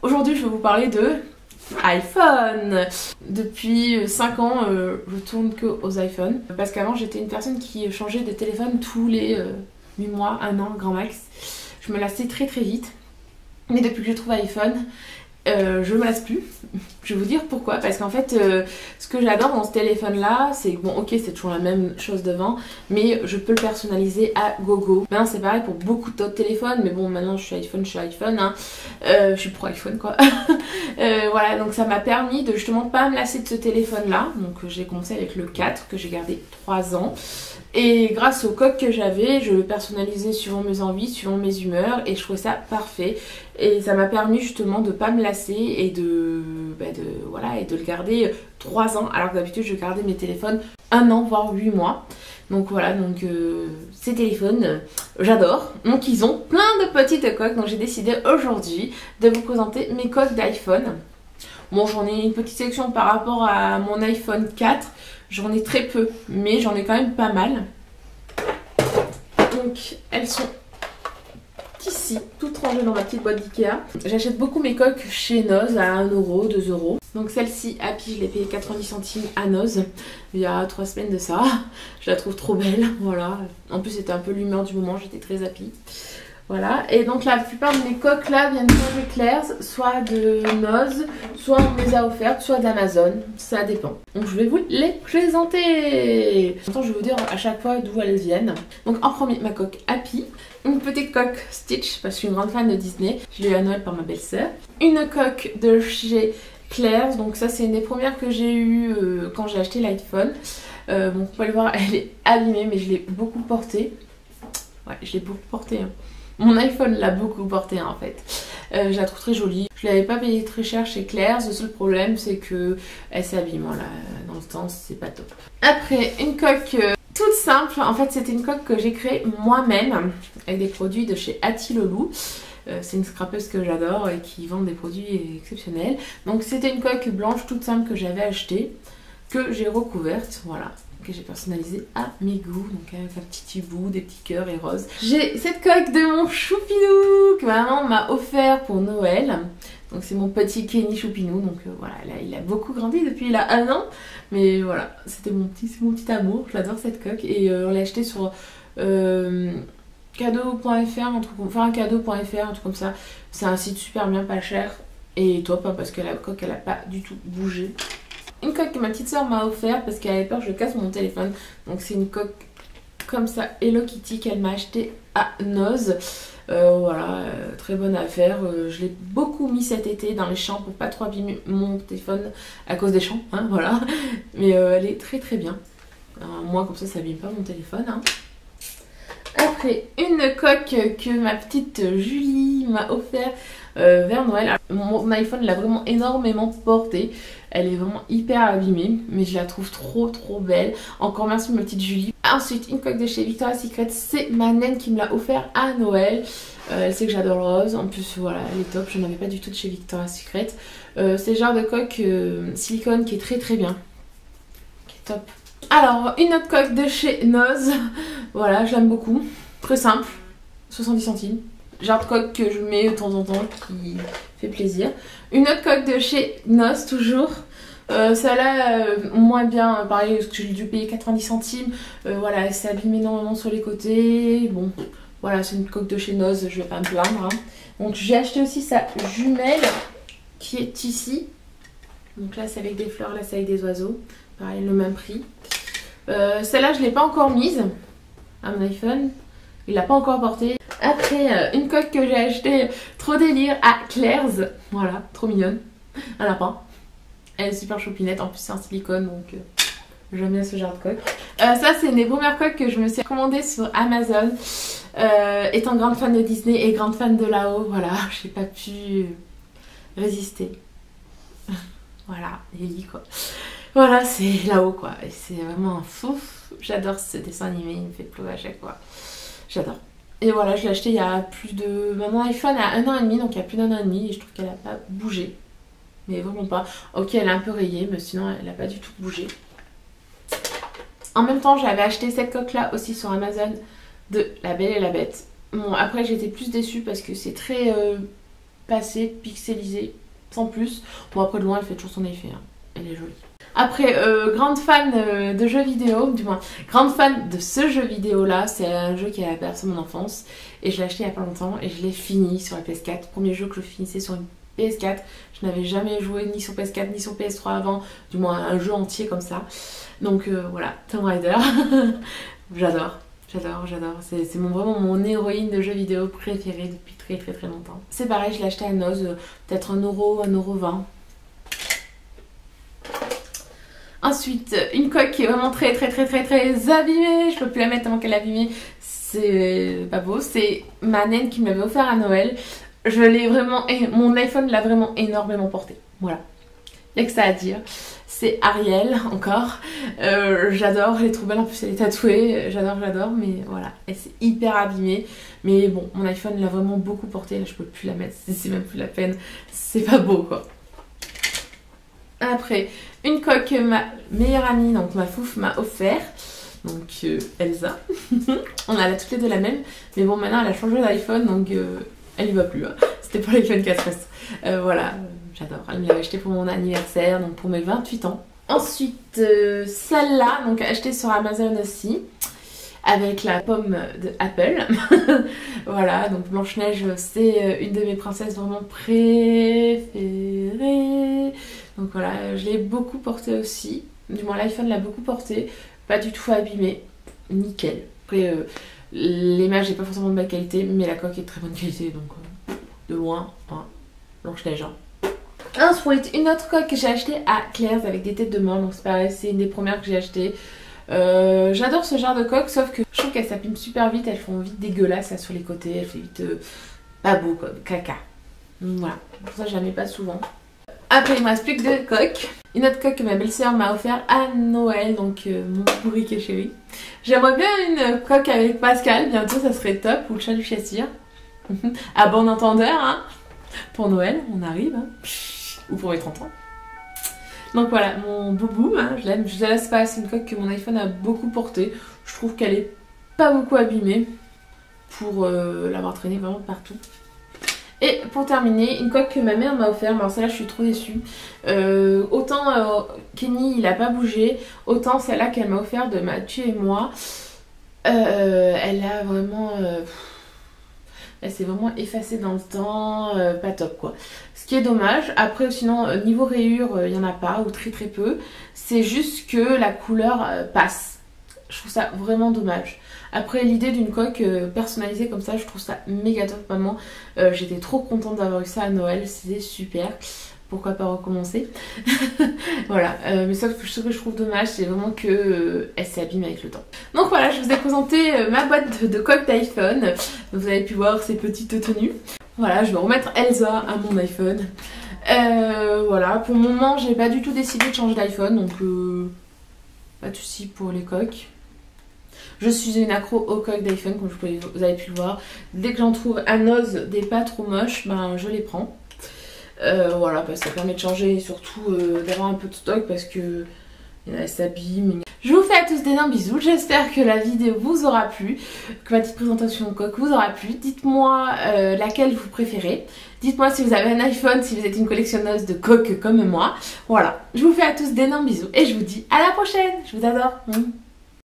Aujourd'hui je vais vous parler de iPhone. Depuis 5 ans je tourne que aux iPhones parce qu'avant j'étais une personne qui changeait de téléphone tous les 8 mois, 1 an grand max. Je me lassais très vite, mais depuis que je trouve iPhone je me lasse plus. Je vais vous dire pourquoi, parce qu'en fait ce que j'adore dans ce téléphone là, c'est que bon ok c'est toujours la même chose devant, mais je peux le personnaliser à gogo. Maintenant c'est pareil pour beaucoup d'autres téléphones, mais bon maintenant je suis iPhone hein. Je suis pro iPhone quoi. Voilà, donc ça m'a permis de justement pas me lasser de ce téléphone là. Donc j'ai commencé avec le 4 que j'ai gardé 3 ans. Et grâce au coque que j'avais, je le personnalisais suivant mes envies, suivant mes humeurs, et je trouvais ça parfait. Et ça m'a permis justement de pas me lasser et de le garder 3 ans, alors que d'habitude je gardais mes téléphones 1 an voire 8 mois. Donc voilà, donc ces téléphones j'adore. Donc ils ont plein de petites coques, donc j'ai décidé aujourd'hui de vous présenter mes coques d'iPhone. Bon, j'en ai une petite section par rapport à mon iPhone 4. J'en ai très peu, mais j'en ai quand même pas mal. Donc, elles sont ici, toutes rangées dans ma petite boîte d'Ikea. J'achète beaucoup mes coques chez Noz à 1 €, 2 €. Donc celle-ci, Happy, je l'ai payée 90 centimes à Noz il y a 3 semaines de ça. Je la trouve trop belle, voilà. En plus, c'était un peu l'humeur du moment, j'étais très happy. Voilà, et donc la plupart de mes coques là viennent soit de Claire's, soit de Noz, soit on me les a offertes, soit d'Amazon, ça dépend. Donc je vais vous les présenter. Maintenant je vais vous dire à chaque fois d'où elles viennent. Donc en premier, ma coque Happy, une petite coque Stitch, parce que je suis une grande fan de Disney, je l'ai eu à Noël par ma belle-sœur. Une coque de chez Claire's, donc ça c'est une des premières que j'ai eues quand j'ai acheté l'iPhone. Bon, vous pouvez le voir, elle est abîmée, mais je l'ai beaucoup portée. Ouais, je l'ai beaucoup portée hein. Mon iPhone l'a beaucoup porté en fait. Je la trouve très jolie. Je l'avais pas payée très cher chez Claire's. Le seul problème c'est que elle s'abîme. Voilà, dans le temps c'est pas top. Après une coque toute simple. En fait c'était une coque que j'ai créée moi-même avec des produits de chez Atilolou. C'est une scrapeuse que j'adore et qui vend des produits exceptionnels. Donc c'était une coque blanche toute simple que j'avais achetée, que j'ai recouverte. Voilà, que j'ai personnalisé à mes goûts, donc avec un petit hibou, des petits cœurs et roses. J'ai cette coque de mon choupinou que ma maman m'a offert pour Noël. Donc c'est mon petit Kenny choupinou, donc voilà, il a beaucoup grandi depuis il a 1 an. Mais voilà, c'était mon petit amour, j'adore cette coque. Et on l'a acheté sur cadeau.fr, un truc comme ça. C'est un site super bien, pas cher. Et top, hein, parce que la coque elle a pas du tout bougé. Une coque que ma petite soeur m'a offert parce qu'elle avait peur que je casse mon téléphone. Donc c'est une coque comme ça Hello Kitty qu'elle m'a acheté à Noz. Voilà, très bonne affaire. Je l'ai beaucoup mis cet été dans les champs pour pas trop abîmer mon téléphone à cause des champs, hein, voilà. Mais elle est très bien. Moi comme ça abîme pas mon téléphone. Hein. Après, une coque que ma petite Julie m'a offert vers Noël. Alors, mon iPhone l'a vraiment énormément porté. Elle est vraiment hyper abîmée, mais je la trouve trop belle. Encore merci ma petite Julie. Ensuite, une coque de chez Victoria's Secret. C'est ma naine qui me l'a offert à Noël. Elle sait que j'adore le rose. En plus, voilà, elle est top. Je n'en avais pas du tout de chez Victoria's Secret. C'est le genre de coque silicone qui est très bien. Qui est top. Alors, une autre coque de chez Noz. Voilà, je l'aime beaucoup. Très simple. 70 centimes. Genre de coque que je mets de temps en temps qui fait plaisir. Une autre coque de chez Noz, toujours. Celle-là, moins bien. Pareil, parce que j'ai dû payer 90 centimes. Voilà, elle s'abîme énormément sur les côtés. Bon, voilà, c'est une coque de chez Noz. Je vais pas me plaindre. Hein. Donc, j'ai acheté aussi sa jumelle qui est ici. Donc là, c'est avec des fleurs. Là, c'est avec des oiseaux. Pareil, le même prix. Celle-là, je ne l'ai pas encore mise à mon iPhone. Il l'a pas encore porté. Après, une coque que j'ai achetée trop délire à Claire's. Voilà, trop mignonne. Un lapin. Elle est super choupinette. En plus, c'est en silicone, donc j'aime bien ce genre de coque. Ça, c'est une des premières coques que je me suis commandée sur Amazon. Étant grande fan de Disney et grande fan de Lao, voilà, j'ai pas pu résister. Voilà, Ellie quoi. Voilà, c'est là-haut quoi. Et c'est vraiment un fou. J'adore ce dessin animé, il me fait pleurer à chaque fois. J'adore. Et voilà, je l'ai acheté il y a plus de... Mon iPhone a 1 an et demi, donc il y a plus d'1 an et demi. Et je trouve qu'elle n'a pas bougé. Mais vraiment pas. Ok, elle est un peu rayée, mais sinon elle n'a pas du tout bougé. En même temps, j'avais acheté cette coque-là aussi sur Amazon de La Belle et la Bête. Bon, après j'étais plus déçue parce que c'est très passée, pixelisée, sans plus. Bon après de loin elle fait toujours son effet, hein. Elle est jolie. Après, grande fan de jeux vidéo, du moins grande fan de ce jeu vidéo là, c'est un jeu qui a bercé mon enfance et je l'ai acheté il y a pas longtemps et je l'ai fini sur la PS4. Premier jeu que je finissais sur une PS4, je n'avais jamais joué ni sur PS4 ni sur PS3 avant, du moins un jeu entier comme ça. Donc voilà, Tomb Raider, j'adore. C'est vraiment mon héroïne de jeux vidéo préférée depuis très longtemps. C'est pareil, je l'ai acheté à Noz, peut-être 1€, 1,20€. Ensuite, une coque qui est vraiment très abîmée. Je peux plus la mettre avant qu'elle est abîmée. C'est pas beau. C'est ma naine qui me l'avait offert à Noël. Je l'ai vraiment... Mon iPhone l'a vraiment énormément porté. Voilà. Il n'y a que ça à dire. C'est Ariel, encore. J'adore, elle est trop belle. En plus, elle est tatouée. J'adore. Mais voilà, elle s'est hyper abîmée. Mais bon, mon iPhone l'a vraiment beaucoup porté. Là, je peux plus la mettre. C'est même plus la peine. C'est pas beau, quoi. Après, une coque que ma meilleure amie, donc ma fouf, m'a offert. Donc Elsa. On a toutes les deux la même. Mais bon, maintenant elle a changé d'iPhone, donc elle y va plus. Hein. C'était pour l'iPhone 4S. Voilà, j'adore. Elle me l'avait acheté pour mon anniversaire, donc pour mes 28 ans. Ensuite, celle-là, donc achetée sur Amazon aussi. Avec la pomme de Apple. Voilà, donc Blanche-Neige, c'est une de mes princesses vraiment préférées. Donc voilà, je l'ai beaucoup porté aussi. Du moins l'iPhone l'a beaucoup porté. Pas du tout abîmé. Nickel. Après, l'image n'est pas forcément de bonne qualité, mais la coque est de très bonne qualité. Donc de loin, hein, Blanche-Neige. Hein. Ensuite, une autre coque que j'ai achetée à Claire's avec des têtes de mort. Donc c'est pareil, c'est une des premières que j'ai achetées. J'adore ce genre de coque, sauf que je trouve qu'elles s'abîment super vite. Elles font vite dégueulasses là, sur les côtés. Elles font vite pas beau, quoi, caca. Donc voilà, pour ça je la mets pas souvent. Après, il me reste plus que 2 coques. Une autre coque que ma belle-sœur m'a offert à Noël, donc mon pourri qui est chéri. J'aimerais bien une coque avec Pascal, bientôt ça serait top, ou le chat du chassir. À bon entendeur, hein. Pour Noël, on arrive, hein. Ou pour mes 30 ans. Donc voilà, mon boubou, hein, je l'aime, je la laisse pas, c'est une coque que mon iPhone a beaucoup portée. Je trouve qu'elle est pas beaucoup abîmée pour l'avoir traînée vraiment partout. Et pour terminer, une coque que ma mère m'a offert, mais alors celle-là je suis trop déçue. Autant Kenny il a pas bougé, autant celle-là qu'elle m'a offert de Mathieu et moi, elle a vraiment... elle s'est vraiment effacée dans le temps, pas top quoi. Ce qui est dommage. Après sinon niveau rayures il n'y en a pas ou très peu. C'est juste que la couleur passe. Je trouve ça vraiment dommage. Après l'idée d'une coque personnalisée comme ça, je trouve ça méga top maman. J'étais trop contente d'avoir eu ça à Noël, c'était super. Pourquoi pas recommencer. Voilà, mais sauf que ce que je trouve dommage c'est vraiment que elle s'abîme avec le temps. Donc voilà, je vous ai présenté ma boîte de coques d'iPhone. Vous avez pu voir ces petites tenues. Voilà, je vais remettre Elsa à mon iPhone. Voilà, pour le moment j'ai pas du tout décidé de changer d'iPhone, donc pas de soucis pour les coques. Je suis une accro aux coques d'iPhone, comme vous avez pu le voir. Dès que j'en trouve à Noz des pas trop moches, ben je les prends. Voilà, parce que ça permet de changer et surtout d'avoir un peu de stock parce que elles s'abîment. Je vous fais à tous d'énormes bisous. J'espère que la vidéo vous aura plu, que ma petite présentation de coque vous aura plu. Dites-moi laquelle vous préférez. Dites-moi si vous avez un iPhone, si vous êtes une collectionneuse de coques comme moi. Voilà, je vous fais à tous d'énormes bisous et je vous dis à la prochaine. Je vous adore.